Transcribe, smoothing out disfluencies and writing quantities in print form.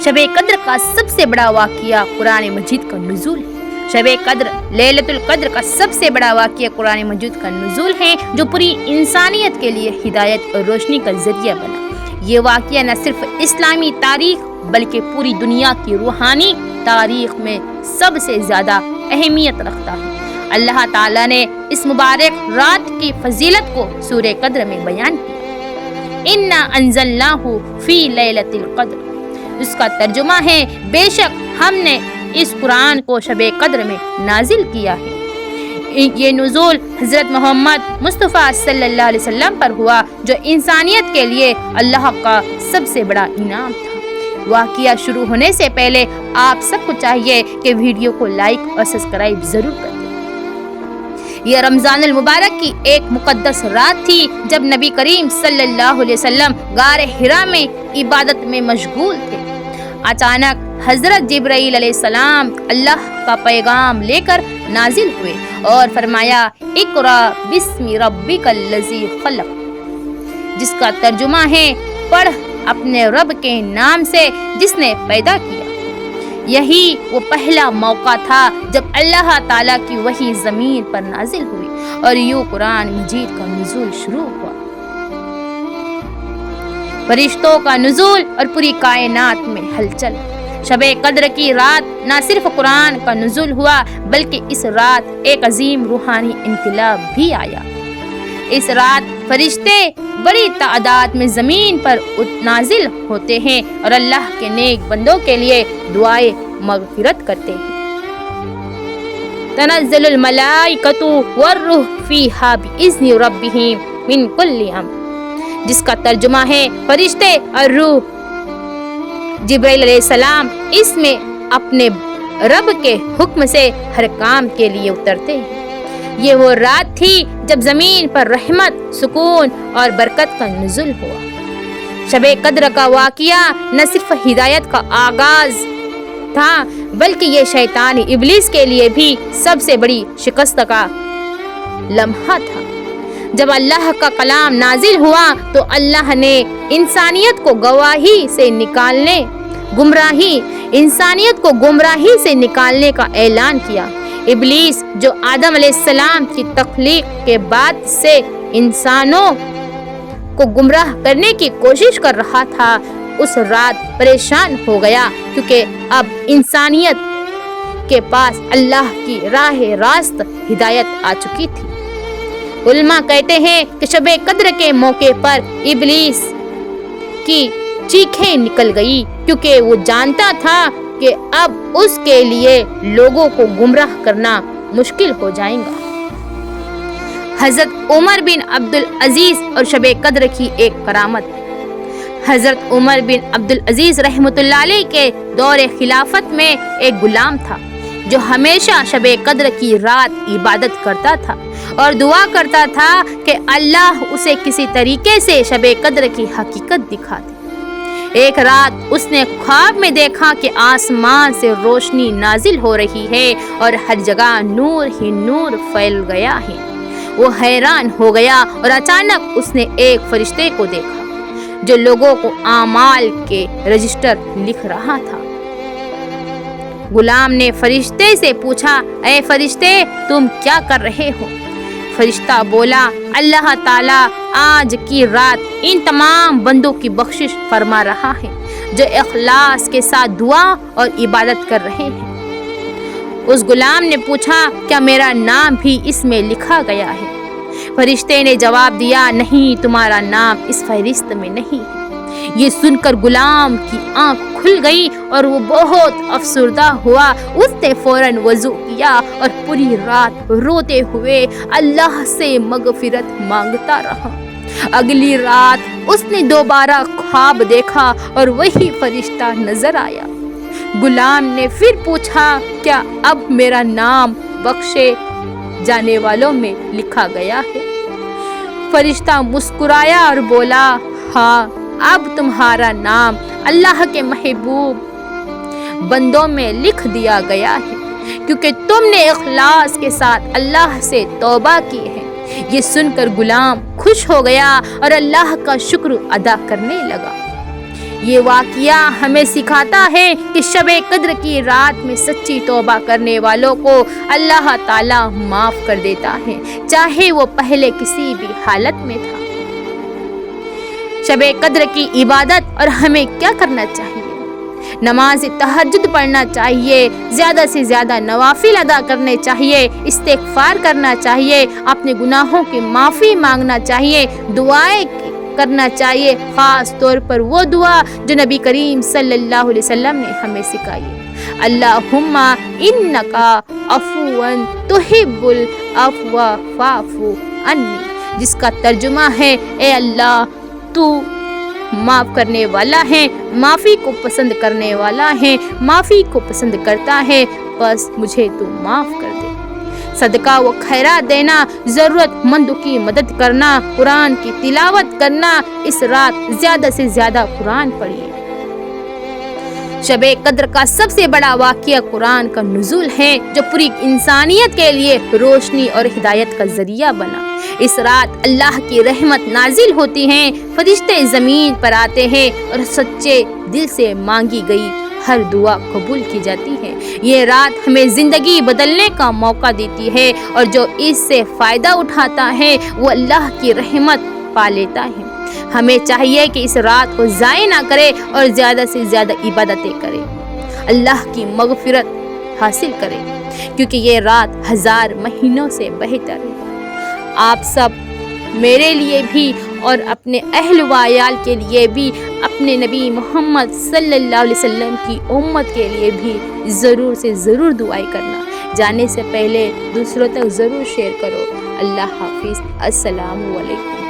शब कद्र का सबसे बड़ा वाक़या कुरान मजीद का नुज़ूल है। शब कद्र लैलतुल कद्र का सबसे बड़ा वाक़या कुरान मजीद का नुज़ूल है, जो पूरी इंसानियत के लिए हिदायत और रोशनी का ज़रिया बना। ये वाक़या न सिर्फ इस्लामी तारीख़ बल्कि पूरी दुनिया की रूहानी तारीख़ में सबसे ज़्यादा अहमियत रखता है। अल्लाह ताला ने इस मुबारक रात की फजीलत को सूरह कद्र में बयान किया। इन्ना अंज़लनाहु फ़ी लैलतिल कद्र, इसका तर्जुमा है बेशक हमने इस कुरान को शब कद्र में नाजिल किया है। ये नुज़ूल हज़रत मोहम्मद मुस्तफ़ा सल्लल्लाहु अलैहि वसल्लम पर हुआ, जो इंसानियत के लिए अल्लाह का सबसे बड़ा इनाम था। वाक़या शुरू होने से पहले आप सबको चाहिए कि वीडियो को लाइक और सब्सक्राइब ज़रूर कर दें। यह रमज़ानुल मुबारक की एक मुक़द्दस रात थी जब नबी करीम सल्लल्लाहु अलैहि वसल्लम गार हिरा में इबादत में मशगूल थे। अचानक हज़रत जिब्राईल अलैहिस्सलाम अल्लाह का पैगाम लेकर नाजिल हुए और फरमाया, इक़रा बिस्मि रब्बिकल लज़ी खलक़, जिसका तर्जुमा है पढ़ अपने रब के नाम से जिसने पैदा किया। यही वो पहला मौका था जब अल्लाह ताला की वही ज़मीन पर नाजिल हुई और यूं कुरान मजीद का नुज़ूल शुरू हुआ। फरिश्तों का नुज़ूल और पूरी कायनात में हलचल। शब कद्र की रात न सिर्फ कुरान का नुज़ूल हुआ बल्कि इस रात एक अजीम रूहानी इनकलाब भी आया। इस रात फरिश्ते बड़ी तादाद में ज़मीन पर नाजिल होते हैं और अल्लाह के नेक बंदों के लिए दुआए मग़फ़िरत करते हैं। तनज़्ज़लुल मलाइकतु वर्रूह फ़ीहा बिइज़्नि रब्बिहिम मिन कुल्लि अम्र, जिसका तर्जुमा है फरिश्ते और रूह जिब्राईल अलैहिस्सलाम इसमें अपने रब के हुक्म से हर काम के लिए उतरते हैं। ये वो रात थी जब ज़मीन पर रहमत, सुकून और बरकत का नुज़ूल हुआ। शब कद्र का वाक़या न सिर्फ हिदायत का आगाज़ था बल्कि ये शैतान इब्लीस के लिए भी सबसे बड़ी शिकस्त का लम्हा था। जब अल्लाह का कलाम नाजिल हुआ तो अल्लाह ने इंसानियत को गुमराही से निकालने का ऐलान किया। इब्लीस जो आदम अलैहिस्सलाम की तख्लीक के बाद से इंसानों को गुमराह करने की कोशिश कर रहा था, उस रात परेशान हो गया क्योंकि अब इंसानियत के पास अल्लाह की राह रास्त हिदायत आ चुकी थी। उलमा कहते हैं कि शब कद्र के मौके पर इब्लीस की चीखें निकल गई क्योंकि वो जानता था कि अब उसके लिए लोगों को गुमराह करना मुश्किल हो जाएगा। हज़रत उमर बिन अब्दुल अजीज और शब कद्र की एक करामत। हज़रत उमर बिन अब्दुल अजीज रहमतुल्लाह अलैह के दौरे खिलाफत में एक गुलाम था जो हमेशा शब कद्र की रात इबादत करता था और दुआ करता था कि अल्लाह उसे किसी तरीके से शब कद्र की हकीकत दिखा दे। एक रात उसने ख्वाब में देखा कि आसमान से रोशनी नाजिल हो रही है और हर जगह नूर ही नूर फैल गया है। वो हैरान हो गया और अचानक उसने एक फरिश्ते को देखा जो लोगों को आमाल के रजिस्टर लिख रहा था। गुलाम ने फरिश्ते से पूछा, ऐ फरिश्ते तुम क्या कर रहे हो? फरिश्ता बोला, अल्लाह ताला आज की रात इन तमाम बंदों की बख्शिश फरमा रहा है जो इखलास के साथ दुआ और इबादत कर रहे हैं। उस गुलाम ने पूछा, क्या मेरा नाम भी इसमें लिखा गया है? फरिश्ते ने जवाब दिया, नहीं, तुम्हारा नाम इस फहरिस्त में नहीं है। ये सुनकर गुलाम की आंख खुल गई और वो बहुत अफसरदा हुआ। उसने फौरन वज़ू किया और पूरी रात रोते हुए अल्लाह से मगफिरत मांगता रहा। अगली रात उसने दोबारा ख्वाब देखा और वही फरिश्ता नजर आया। गुलाम ने फिर पूछा, क्या अब मेरा नाम बख्शे जाने वालों में लिखा गया है? फरिश्ता मुस्कुराया और बोला, हाँ, अब तुम्हारा नाम अल्लाह के महबूब बंदों में लिख दिया गया है क्योंकि तुमने इखलास के साथ अल्लाह से तौबा की है। ये सुनकर गुलाम खुश हो गया और अल्लाह का शुक्र अदा करने लगा। یہ واقعہ ہمیں سکھاتا ہے کہ شب قدر کی رات میں سچی توبہ کرنے والوں کو اللہ تعالیٰ معاف کر دیتا ہے، چاہے وہ پہلے کسی بھی حالت میں تھا۔ شب قدر کی عبادت اور ہمیں کیا کرنا چاہیے؟ نماز تہجد پڑھنا چاہیے، زیادہ سے زیادہ نوافل ادا کرنے چاہیے، استغفار کرنا چاہیے، اپنے گناہوں کی معافی مانگنا چاہیے، دعائیں کرنا چاہیے، خاص طور پر وہ دعا جو نبی کریم صلی اللہ علیہ وسلم نے ہمیں سکھائی ہے، اللہم انکا عفو تحب العفو فاعف عنی، جس کا ترجمہ ہے اے اللہ تو معاف کرنے والا ہے، معافی کو پسند کرنے والا ہے، معافی کو پسند کرتا ہے، بس مجھے تو معاف کر دے۔ صدقہ و خیرات دینا، ضرورت مندوں کی مدد کرنا، قرآن کی تلاوت کرنا، اس رات زیادہ سے زیادہ قرآن پڑھیے۔ شب قدر کا سب سے بڑا واقعہ قرآن کا نزول ہے، جو پوری انسانیت کے لیے روشنی اور ہدایت کا ذریعہ بنا۔ اس رات اللہ کی رحمت نازل ہوتی ہیں، فرشتے زمین پر آتے ہیں اور سچے دل سے مانگی گئی ہر دعا قبول کی جاتی ہے۔ یہ رات ہمیں زندگی بدلنے کا موقع دیتی ہے، اور جو اس سے فائدہ اٹھاتا ہے وہ اللہ کی رحمت پا لیتا ہے۔ ہمیں چاہیے کہ اس رات کو ضائع نہ کرے اور زیادہ سے زیادہ عبادتیں کرے، اللہ کی مغفرت حاصل کرے، کیونکہ یہ رات 1000 مہینوں سے بہتر ہے۔ آپ سب میرے لیے بھی اور اپنے اہل و عیال کے لیے بھی، اپنے نبی محمد صلی اللہ علیہ وسلم کی امت کے لیے بھی ضرور سے ضرور دعائیں کرنا۔ جانے سے پہلے دوسروں تک ضرور شیئر کرو۔ اللہ حافظ، السلام علیکم۔